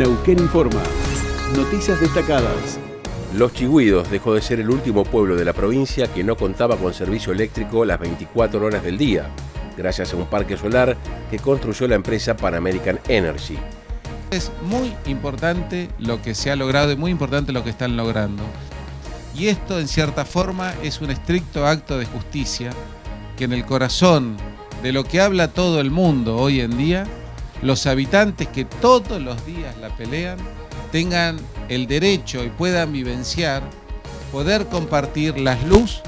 Neuquén Informa. Noticias destacadas. Los Chigüidos dejó de ser el último pueblo de la provincia que no contaba con servicio eléctrico las 24 horas del día, gracias a un parque solar que construyó la empresa Pan American Energy. Es muy importante lo que se ha logrado y muy importante lo que están logrando. Y esto, en cierta forma, es un estricto acto de justicia que en el corazón de lo que habla todo el mundo hoy en día, los habitantes que todos los días la pelean, tengan el derecho y puedan vivenciar, poder compartir las luz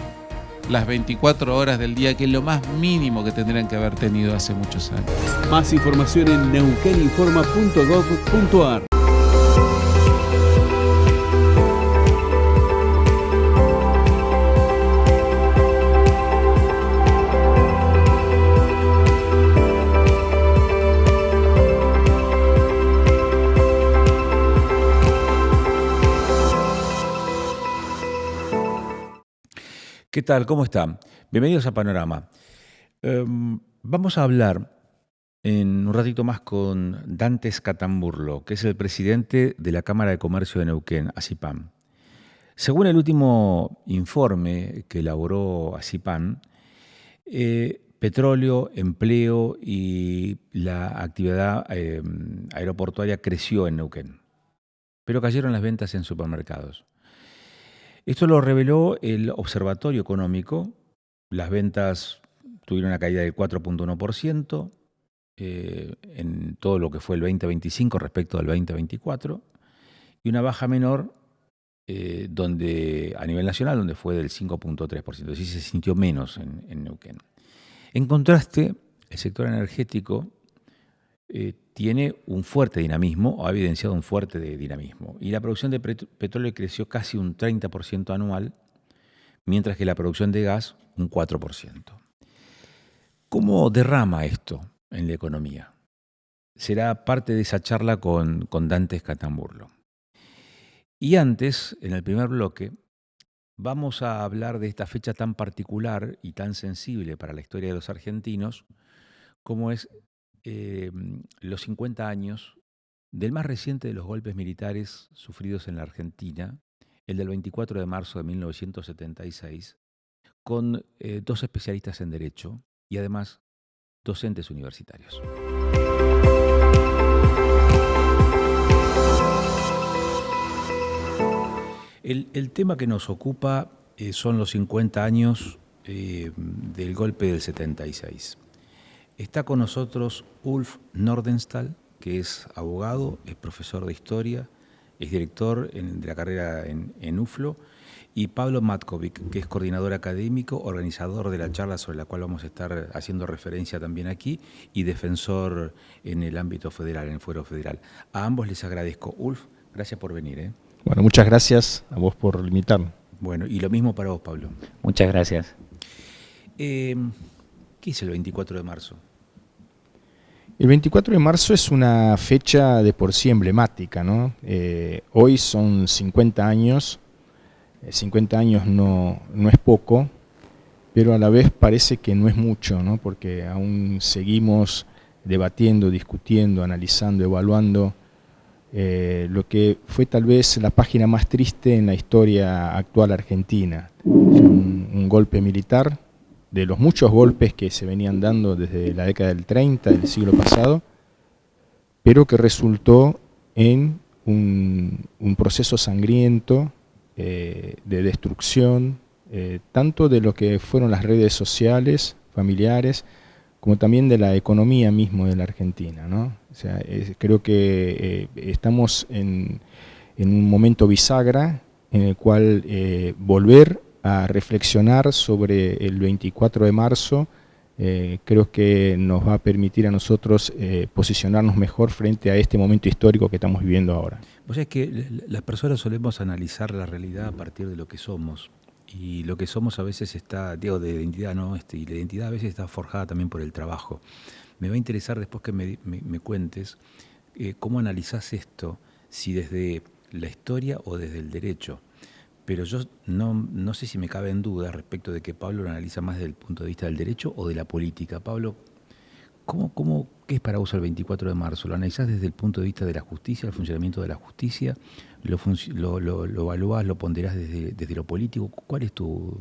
las 24 horas del día, que es lo más mínimo que tendrían que haber tenido hace muchos años. Más información en neuqueninforma.gov.ar. ¿Qué tal? ¿Cómo están? Bienvenidos a Panorama. Vamos a hablar en un ratito más con Dante Scatamburlo, que es el presidente de la Cámara de Comercio de Neuquén, ACIPAN. Según el último informe que elaboró ACIPAN, petróleo, empleo y la actividad aeroportuaria creció en Neuquén, pero cayeron las ventas en supermercados. Esto lo reveló el Observatorio Económico. Las ventas tuvieron una caída del 4.1% en todo lo que fue el 2025 respecto al 2024 y una baja menor a nivel nacional, donde fue del 5.3%. Así se sintió menos en Neuquén. En contraste, el sector energético tiene un fuerte dinamismo, o ha evidenciado un fuerte dinamismo. Y la producción de petróleo creció casi un 30% anual, mientras que la producción de gas un 4%. ¿Cómo derrama esto en la economía? Será parte de esa charla con Dante Scatamburlo. Y antes, en el primer bloque, vamos a hablar de esta fecha tan particular y tan sensible para la historia de los argentinos, como es los 50 años del más reciente de los golpes militares sufridos en la Argentina, el del 24 de marzo de 1976, con dos especialistas en Derecho y además docentes universitarios. El tema que nos ocupa son los 50 años del golpe del 76. Está con nosotros Ulf Nordenstall, que es abogado, es profesor de historia, es director de la carrera en UFLO, y Pablo Matkovic, que es coordinador académico, organizador de la charla sobre la cual vamos a estar haciendo referencia también aquí, y defensor en el ámbito federal, en el fuero federal. A ambos les agradezco. Ulf, gracias por venir. Bueno, muchas gracias a vos por invitarme. Bueno, y lo mismo para vos, Pablo. Muchas gracias. ¿Qué es el 24 de marzo? El 24 de marzo es una fecha de por sí emblemática, ¿no? Hoy son 50 años. 50 años no es poco, pero a la vez parece que no es mucho, ¿no? Porque aún seguimos debatiendo, discutiendo, analizando, evaluando lo que fue tal vez la página más triste en la historia actual argentina. Un golpe militar, de los muchos golpes que se venían dando desde la década del 30 del siglo pasado, pero que resultó en un proceso sangriento de destrucción, tanto de lo que fueron las redes sociales, familiares, como también de la economía mismo de la Argentina, ¿no? O sea, creo que estamos en un momento bisagra en el cual volver a reflexionar sobre el 24 de marzo, creo que nos va a permitir a nosotros posicionarnos mejor frente a este momento histórico que estamos viviendo ahora. Pues es que las personas solemos analizar la realidad a partir de lo que somos, y lo que somos a veces está, digo, de identidad, ¿no? Y la identidad a veces está forjada también por el trabajo. Me va a interesar después que me cuentes cómo analizás esto, si desde la historia o desde el derecho. Pero yo no sé si me cabe en duda respecto de que Pablo lo analiza más desde el punto de vista del derecho o de la política. Pablo, ¿Qué es para vos el 24 de marzo? ¿Lo analizás desde el punto de vista de la justicia, el funcionamiento de la justicia? ¿Lo evaluás, lo ponderás desde lo político? ¿Cuál es tu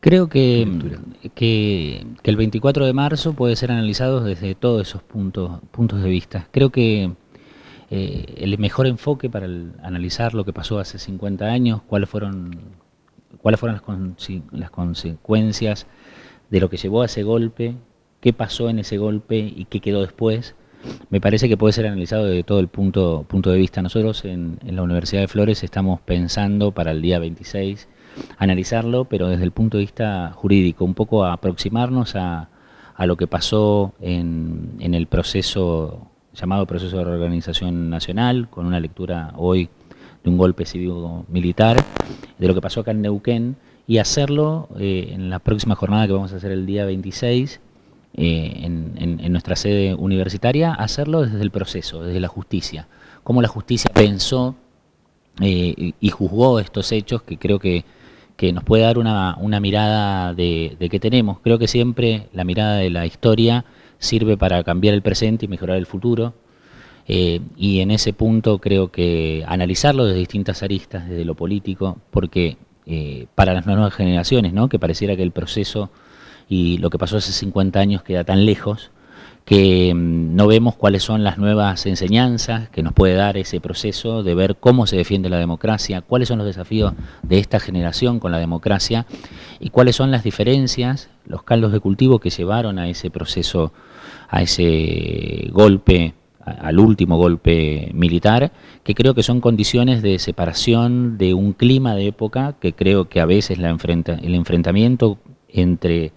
Creo lectura? que el 24 de marzo puede ser analizado desde todos esos puntos de vista. Creo que el mejor enfoque para analizar lo que pasó hace 50 años, cuáles fueron las consecuencias de lo que llevó a ese golpe, qué pasó en ese golpe y qué quedó después, me parece que puede ser analizado desde todo el punto de vista. Nosotros en la Universidad de Flores estamos pensando para el día 26 analizarlo, pero desde el punto de vista jurídico, un poco a aproximarnos a lo que pasó en el proceso llamado proceso de reorganización nacional, con una lectura hoy de un golpe cívico-militar, de lo que pasó acá en Neuquén, y hacerlo en la próxima jornada que vamos a hacer el día 26, en nuestra sede universitaria, hacerlo desde el proceso, desde la justicia. Cómo la justicia pensó y juzgó estos hechos, que creo que nos puede dar una mirada de qué tenemos. Creo que siempre la mirada de la historia sirve para cambiar el presente y mejorar el futuro. Y en ese punto creo que analizarlo desde distintas aristas, desde lo político, porque para las nuevas generaciones, ¿no?, que pareciera que el proceso y lo que pasó hace 50 años queda tan lejos, que no vemos cuáles son las nuevas enseñanzas que nos puede dar ese proceso de ver cómo se defiende la democracia, cuáles son los desafíos de esta generación con la democracia y cuáles son las diferencias, los caldos de cultivo que llevaron a ese proceso, a ese golpe, al último golpe militar, que creo que son condiciones de separación de un clima de época, que creo que a veces el enfrentamiento entre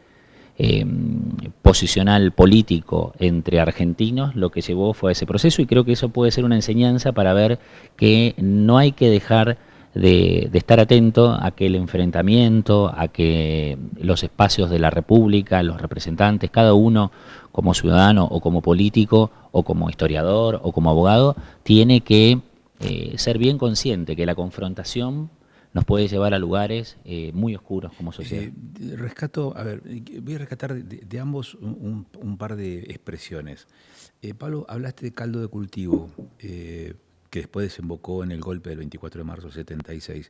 posicional político entre argentinos lo que llevó fue a ese proceso, y creo que eso puede ser una enseñanza para ver que no hay que dejar de estar atento a que el enfrentamiento, a que los espacios de la República, los representantes, cada uno como ciudadano o como político o como historiador o como abogado, tiene que ser bien consciente que la confrontación nos puede llevar a lugares muy oscuros como sociedad. Voy a rescatar de ambos un par de expresiones. Pablo, hablaste de caldo de cultivo, que después desembocó en el golpe del 24 de marzo del 76.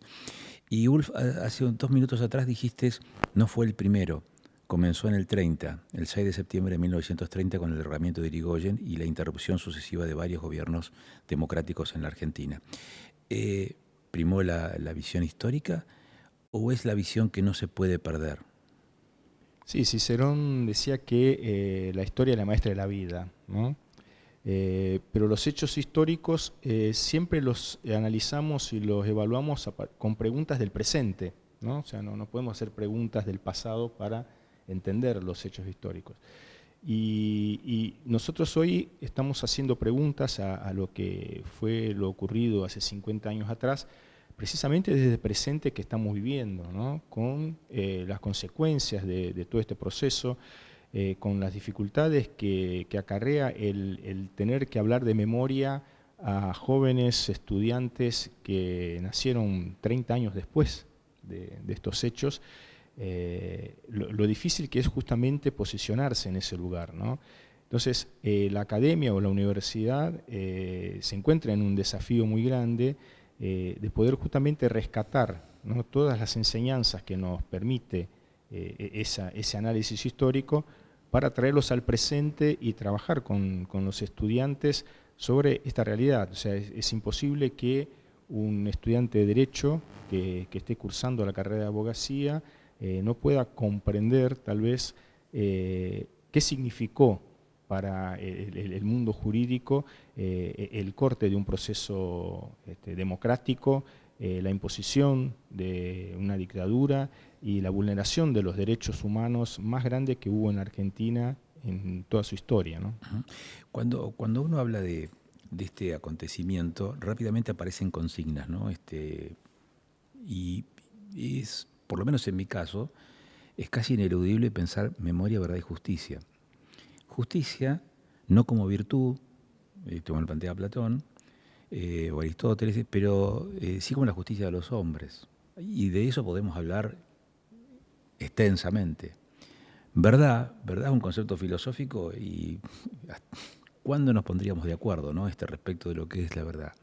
Y Ulf, hace 2 minutos atrás dijiste, no fue el primero, comenzó en el 30, el 6 de septiembre de 1930, con el derrocamiento de Irigoyen y la interrupción sucesiva de varios gobiernos democráticos en la Argentina. ¿Primó la visión histórica o es la visión que no se puede perder? Sí, Cicerón decía que la historia es la maestra de la vida, ¿no? Pero los hechos históricos siempre los analizamos y los evaluamos con preguntas del presente, ¿no? O sea, no podemos hacer preguntas del pasado para entender los hechos históricos. Y nosotros hoy estamos haciendo preguntas a lo que fue lo ocurrido hace 50 años atrás, precisamente desde el presente que estamos viviendo, ¿no?, con las consecuencias de todo este proceso, con las dificultades que acarrea el tener que hablar de memoria a jóvenes estudiantes que nacieron 30 años después de estos hechos. Lo difícil que es justamente posicionarse en ese lugar, ¿no? Entonces, la academia o la universidad se encuentra en un desafío muy grande de poder justamente rescatar, ¿no?, todas las enseñanzas que nos permite ese análisis histórico para traerlos al presente y trabajar con los estudiantes sobre esta realidad. O sea, es imposible que un estudiante de Derecho que esté cursando la carrera de abogacía no pueda comprender tal vez qué significó para el mundo jurídico el corte de un proceso democrático, la imposición de una dictadura y la vulneración de los derechos humanos más grande que hubo en Argentina en toda su historia, ¿no? Cuando uno habla de este acontecimiento, rápidamente aparecen consignas, ¿no? Y es, por lo menos en mi caso, es casi ineludible pensar memoria, verdad y justicia. Justicia no como virtud, como lo plantea Platón o Aristóteles, pero sí como la justicia de los hombres. Y de eso podemos hablar extensamente. verdad es un concepto filosófico y ¿cuándo nos pondríamos de acuerdo, ¿no? Respecto de lo que es la verdad?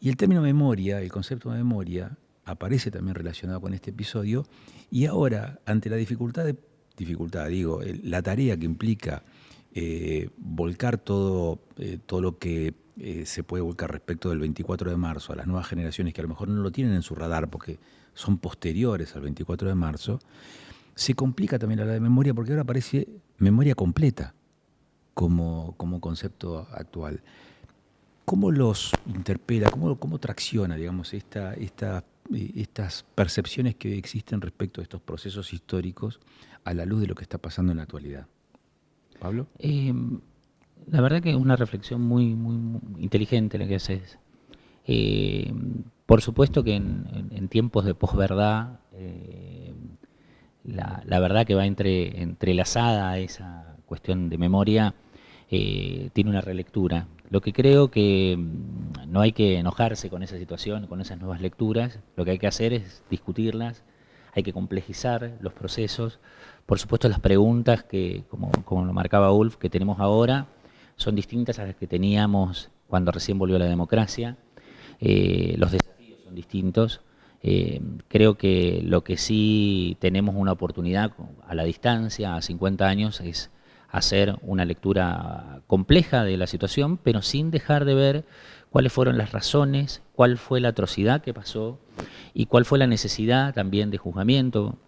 Y el término memoria, el concepto de memoria, aparece también relacionado con este episodio y ahora, ante la la tarea que implica volcar todo lo que se puede volcar respecto del 24 de marzo a las nuevas generaciones que a lo mejor no lo tienen en su radar porque son posteriores al 24 de marzo, se complica también la de memoria porque ahora aparece memoria completa como concepto actual. ¿Cómo los interpela, cómo tracciona, digamos, estas percepciones que existen respecto a estos procesos históricos a la luz de lo que está pasando en la actualidad? ¿Pablo? La verdad que es una reflexión muy, muy inteligente la que haces. Por supuesto que en tiempos de posverdad, la verdad que va entrelazada a esa cuestión de memoria, tiene una relectura. Lo que creo que no hay que enojarse con esa situación, con esas nuevas lecturas, lo que hay que hacer es discutirlas, hay que complejizar los procesos. Por supuesto las preguntas que, como lo marcaba Ulf, que tenemos ahora, son distintas a las que teníamos cuando recién volvió la democracia. Los desafíos son distintos. Creo que lo que sí tenemos una oportunidad a la distancia, a 50 años, es hacer una lectura compleja de la situación, pero sin dejar de ver cuáles fueron las razones, cuál fue la atrocidad que pasó y cuál fue la necesidad también de juzgamiento.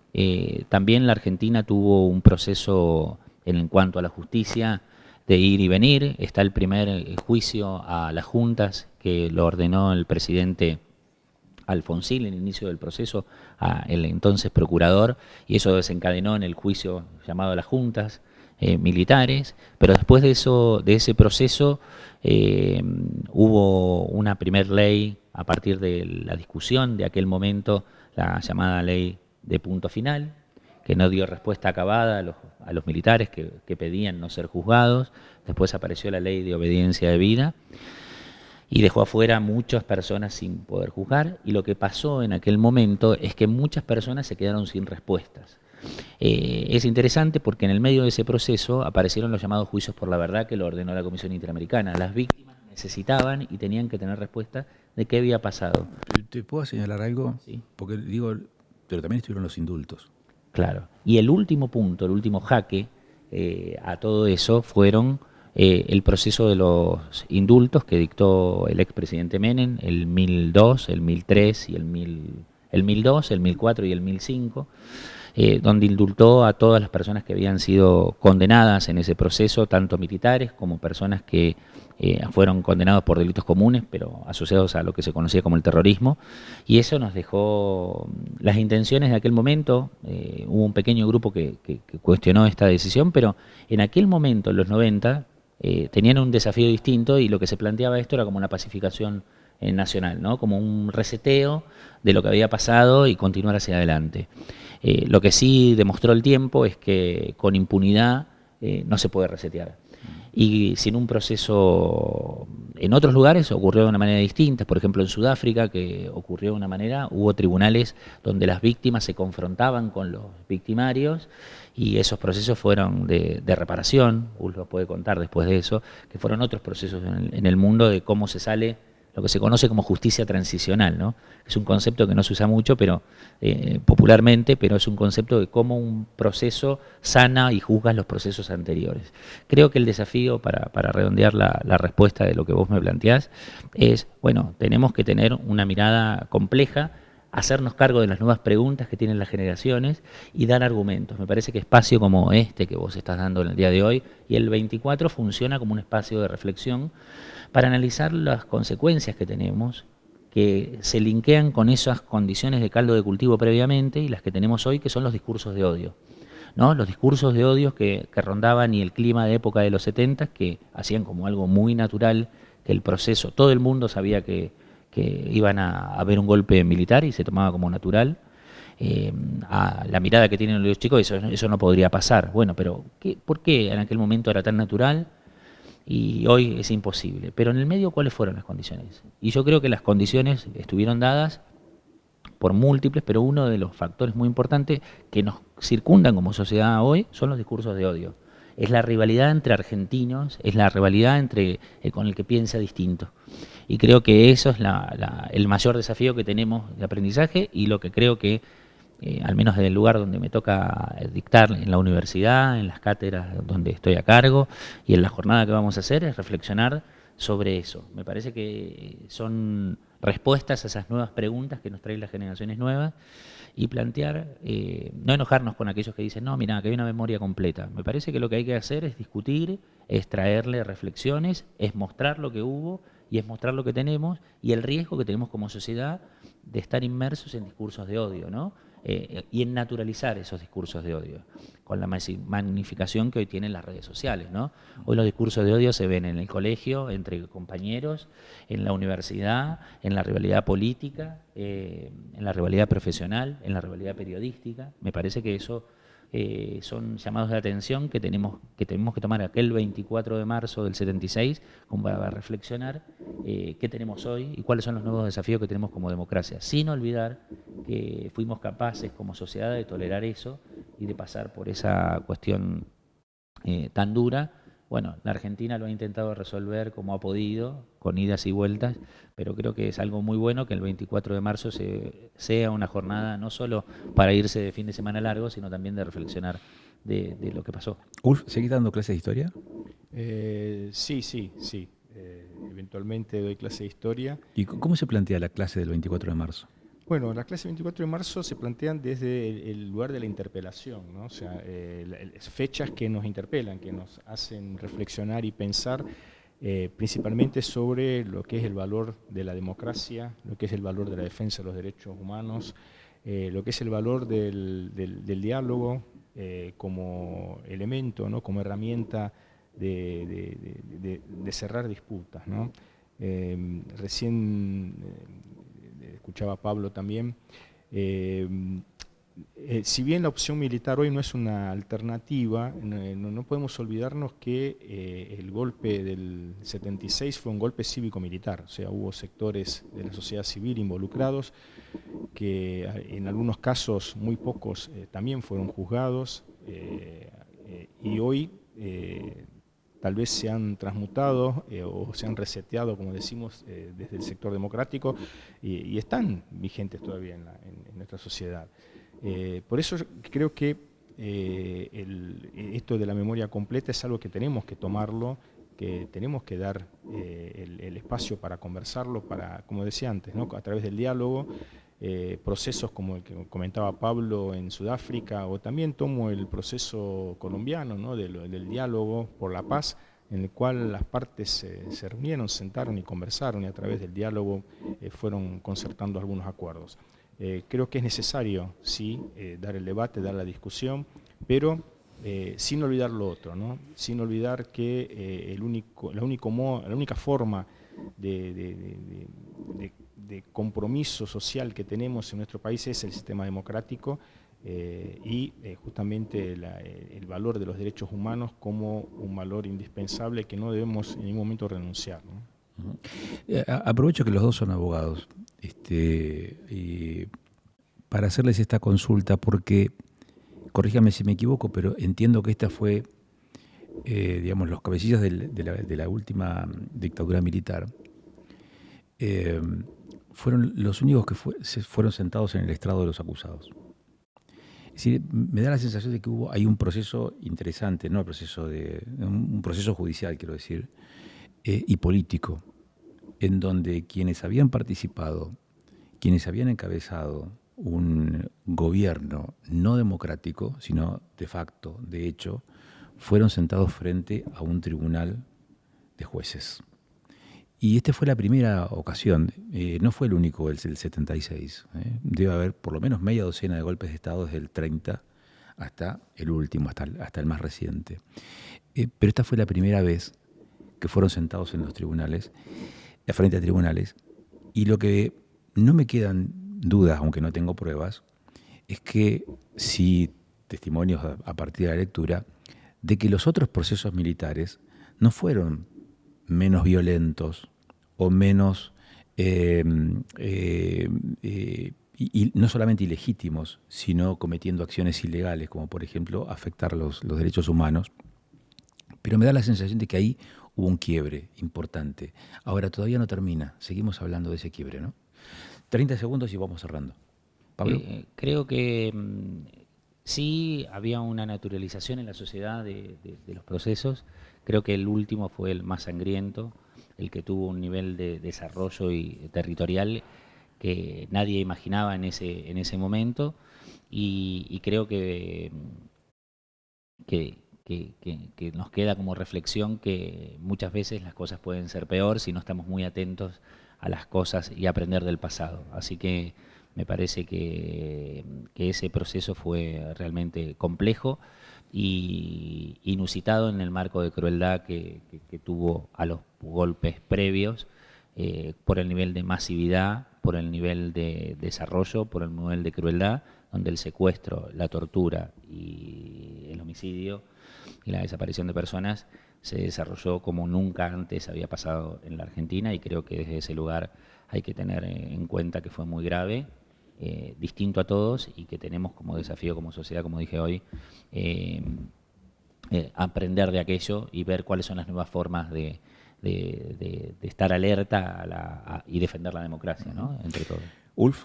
También la Argentina tuvo un proceso en cuanto a la justicia de ir y venir. Está el primer juicio a las juntas que lo ordenó el presidente Alfonsín en el inicio del proceso, a el entonces procurador, y eso desencadenó en el juicio llamado a las juntas militares, pero después de ese proceso hubo una primer ley a partir de la discusión de aquel momento, la llamada ley de punto final, que no dio respuesta acabada a los militares que pedían no ser juzgados. Después apareció la ley de obediencia debida y dejó afuera a muchas personas sin poder juzgar, y lo que pasó en aquel momento es que muchas personas se quedaron sin respuestas. Es interesante porque en el medio de ese proceso aparecieron los llamados juicios por la verdad que lo ordenó la Comisión Interamericana. Las víctimas necesitaban y tenían que tener respuesta de qué había pasado. ¿Te puedo señalar algo? Sí. Porque pero también estuvieron los indultos. Claro. Y el último punto, el último jaque a todo eso fueron el proceso de los indultos que dictó el expresidente Menem, el 1002, el 1003 y el 1002, el 1004 y el 1005. Donde indultó a todas las personas que habían sido condenadas en ese proceso, tanto militares como personas que fueron condenados por delitos comunes, pero asociados a lo que se conocía como el terrorismo, y eso nos dejó las intenciones de aquel momento. Hubo un pequeño grupo que cuestionó esta decisión, pero en aquel momento, en los 90, tenían un desafío distinto, y lo que se planteaba esto era como una pacificación nacional, ¿no? Como un reseteo de lo que había pasado y continuar hacia adelante. Lo que sí demostró el tiempo es que con impunidad no se puede resetear. Y sin un proceso, en otros lugares ocurrió de una manera distinta. Por ejemplo, en Sudáfrica, que ocurrió de una manera, hubo tribunales donde las víctimas se confrontaban con los victimarios, y esos procesos fueron de reparación. Ulf lo puede contar después de eso, que fueron otros procesos en el mundo de cómo se sale lo que se conoce como justicia transicional, ¿no? Es un concepto que no se usa mucho, pero popularmente, pero es un concepto de cómo un proceso sana y juzga los procesos anteriores. Creo que el desafío, para redondear la respuesta de lo que vos me planteás, es, bueno, tenemos que tener una mirada compleja, hacernos cargo de las nuevas preguntas que tienen las generaciones y dar argumentos. Me parece que espacio como este que vos estás dando en el día de hoy y el 24 funciona como un espacio de reflexión para analizar las consecuencias que tenemos, que se linkean con esas condiciones de caldo de cultivo previamente y las que tenemos hoy, que son los discursos de odio, ¿no? Los discursos de odio que rondaban, y el clima de época de los 70, que hacían como algo muy natural que el proceso, todo el mundo sabía que iban a haber un golpe militar y se tomaba como natural. A la mirada que tienen los chicos, eso no podría pasar. Bueno, pero ¿por qué en aquel momento era tan natural y hoy es imposible? Pero en el medio, ¿cuáles fueron las condiciones? Y yo creo que las condiciones estuvieron dadas por múltiples, pero uno de los factores muy importantes que nos circundan como sociedad hoy son los discursos de odio. Es la rivalidad entre argentinos, es la rivalidad entre con el que piensa distinto. Y creo que eso es el mayor desafío que tenemos de aprendizaje, y lo que creo que, al menos desde el lugar donde me toca dictar, en la universidad, en las cátedras donde estoy a cargo y en la jornada que vamos a hacer, es reflexionar sobre eso. Me parece que son respuestas a esas nuevas preguntas que nos traen las generaciones nuevas, y plantear, no enojarnos con aquellos que dicen, no, mira, que hay una memoria completa. Me parece que lo que hay que hacer es discutir, es traerle reflexiones, es mostrar lo que hubo y es mostrar lo que tenemos y el riesgo que tenemos como sociedad de estar inmersos en discursos de odio, ¿no? Y en naturalizar esos discursos de odio, con la magnificación que hoy tienen las redes sociales, ¿no? Hoy los discursos de odio se ven en el colegio, entre compañeros, en la universidad, en la rivalidad política, en la rivalidad profesional, en la rivalidad periodística. Me parece que eso son llamados de atención que tenemos que tomar aquel 24 de marzo del 76 como para reflexionar qué tenemos hoy y cuáles son los nuevos desafíos que tenemos como democracia, sin olvidar que fuimos capaces como sociedad de tolerar eso y de pasar por esa cuestión tan dura. Bueno, la Argentina lo ha intentado resolver como ha podido, con idas y vueltas, pero creo que es algo muy bueno que el 24 de marzo sea una jornada no solo para irse de fin de semana largo, sino también de reflexionar de lo que pasó. Ulf, ¿seguís dando clases de historia? Sí. Eventualmente doy clase de historia. ¿Y cómo se plantea la clase del 24 de marzo? Bueno, las clases 24 de marzo se plantean desde el lugar de la interpelación, ¿no? O sea, fechas que nos interpelan, que nos hacen reflexionar y pensar principalmente sobre lo que es el valor de la democracia, lo que es el valor de la defensa de los derechos humanos, lo que es el valor del diálogo como elemento, ¿no? Como herramienta de cerrar disputas, ¿no? Recién escuchaba a Pablo también. Si bien la opción militar hoy no es una alternativa, no podemos olvidarnos que el golpe del 76 fue un golpe cívico-militar, o sea, hubo sectores de la sociedad civil involucrados que en algunos casos, muy pocos, también fueron juzgados y hoy tal vez se han transmutado o se han reseteado, como decimos, desde el sector democrático y están vigentes todavía en nuestra sociedad. Por eso creo que esto de la memoria completa es algo que tenemos que tomarlo, que tenemos que dar el espacio para conversarlo, para, como decía antes, ¿no? A través del diálogo, procesos como el que comentaba Pablo en Sudáfrica, o también tomo el proceso colombiano, ¿no? del diálogo por la paz, en el cual las partes se reunieron, sentaron y conversaron, y a través del diálogo fueron concertando algunos acuerdos. Creo que es necesario, sí, dar el debate, dar la discusión, pero sin olvidar lo otro, ¿no? Sin olvidar que la única forma de compromiso social que tenemos en nuestro país es el sistema democrático y justamente el valor de los derechos humanos como un valor indispensable que no debemos en ningún momento renunciar, ¿no? Aprovecho que los dos son abogados para hacerles esta consulta, porque, corríjame si me equivoco, pero entiendo que esta fue, digamos, los cabecillas de la última dictadura militar, fueron los únicos que fueron sentados en el estrado de los acusados. Es decir, me da la sensación de que hay un proceso interesante, no un proceso judicial, quiero decir, y político, en donde quienes habían participado, quienes habían encabezado un gobierno no democrático, sino de facto, de hecho, fueron sentados frente a un tribunal de jueces. Y esta fue la primera ocasión, no fue el único el 76. Debe haber por lo menos media docena de golpes de Estado desde el 30 hasta el último, hasta el más reciente. Pero esta fue la primera vez que fueron sentados en los tribunales, frente a tribunales, y lo que no me quedan dudas, aunque no tengo pruebas, es que sí, testimonios a partir de la lectura, de que los otros procesos militares no fueron menos violentos o menos y no solamente ilegítimos, sino cometiendo acciones ilegales, como por ejemplo afectar los derechos humanos. Pero me da la sensación de que ahí hubo un quiebre importante. Ahora todavía no termina, seguimos hablando de ese quiebre, ¿no? 30 segundos y vamos cerrando. Pablo. Creo que sí había una naturalización en la sociedad de los procesos. Creo que el último fue el más sangriento, el que tuvo un nivel de desarrollo y territorial que nadie imaginaba en ese momento, y creo que nos queda como reflexión que muchas veces las cosas pueden ser peor si no estamos muy atentos a las cosas y aprender del pasado. Así que me parece que ese proceso fue realmente complejo y inusitado en el marco de crueldad que tuvo a los golpes previos, por el nivel de masividad, por el nivel de desarrollo, por el nivel de crueldad, donde el secuestro, la tortura y el homicidio y la desaparición de personas se desarrolló como nunca antes había pasado en la Argentina, y creo que desde ese lugar hay que tener en cuenta que fue muy grave, distinto a todos, y que tenemos como desafío como sociedad, como dije hoy, aprender de aquello y ver cuáles son las nuevas formas de estar alerta y defender la democracia, ¿no? Entre todos. Ulf.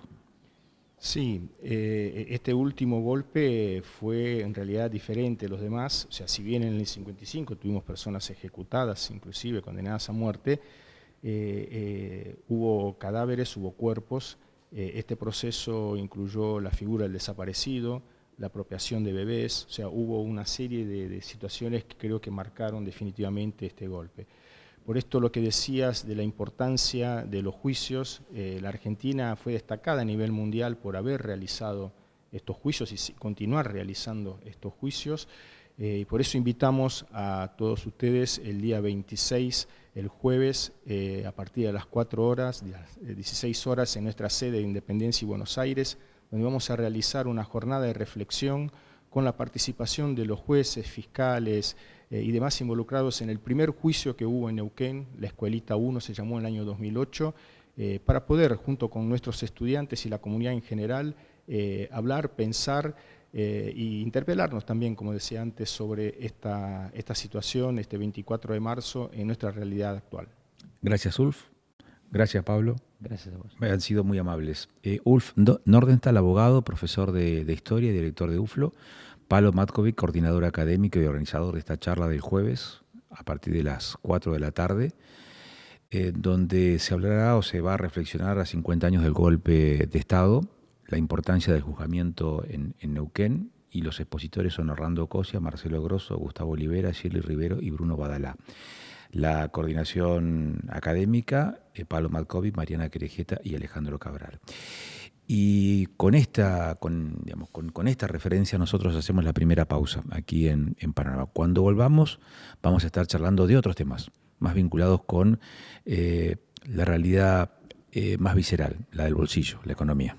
Sí, este último golpe fue en realidad diferente de los demás. O sea, si bien en el 55 tuvimos personas ejecutadas, inclusive condenadas a muerte, hubo cadáveres, hubo cuerpos. Este proceso incluyó la figura del desaparecido, la apropiación de bebés. O sea, hubo una serie de situaciones que creo que marcaron definitivamente este golpe. Por esto lo que decías de la importancia de los juicios, la Argentina fue destacada a nivel mundial por haber realizado estos juicios y continuar realizando estos juicios. Y por eso invitamos a todos ustedes el día 26, el jueves, a partir de las 4 horas, 16 horas, en nuestra sede de Independencia y Buenos Aires, donde vamos a realizar una jornada de reflexión con la participación de los jueces, fiscales y demás involucrados en el primer juicio que hubo en Neuquén, la Escuelita 1 se llamó en el año 2008, para poder, junto con nuestros estudiantes y la comunidad en general, hablar, pensar e interpelarnos también, como decía antes, sobre esta situación, este 24 de marzo, en nuestra realidad actual. Gracias, Ulf. Gracias, Pablo. Gracias a vos. Han sido muy amables. Ulf Nordenthal, abogado, profesor de Historia y director de UFLO. Pablo Matkovic, coordinador académico y organizador de esta charla del jueves, a partir de las 4 de la tarde, donde se hablará o se va a reflexionar a 50 años del golpe de Estado, la importancia del juzgamiento en Neuquén, y los expositores son Orlando Cosia, Marcelo Grosso, Gustavo Olivera, Shirley Rivero y Bruno Badalá. La coordinación académica, Pablo Matkovic, Mariana Querejeta y Alejandro Cabral. Y con esta referencia nosotros hacemos la primera pausa aquí en Panorama. Cuando volvamos vamos a estar charlando de otros temas más vinculados con la realidad más visceral, la del bolsillo, la economía.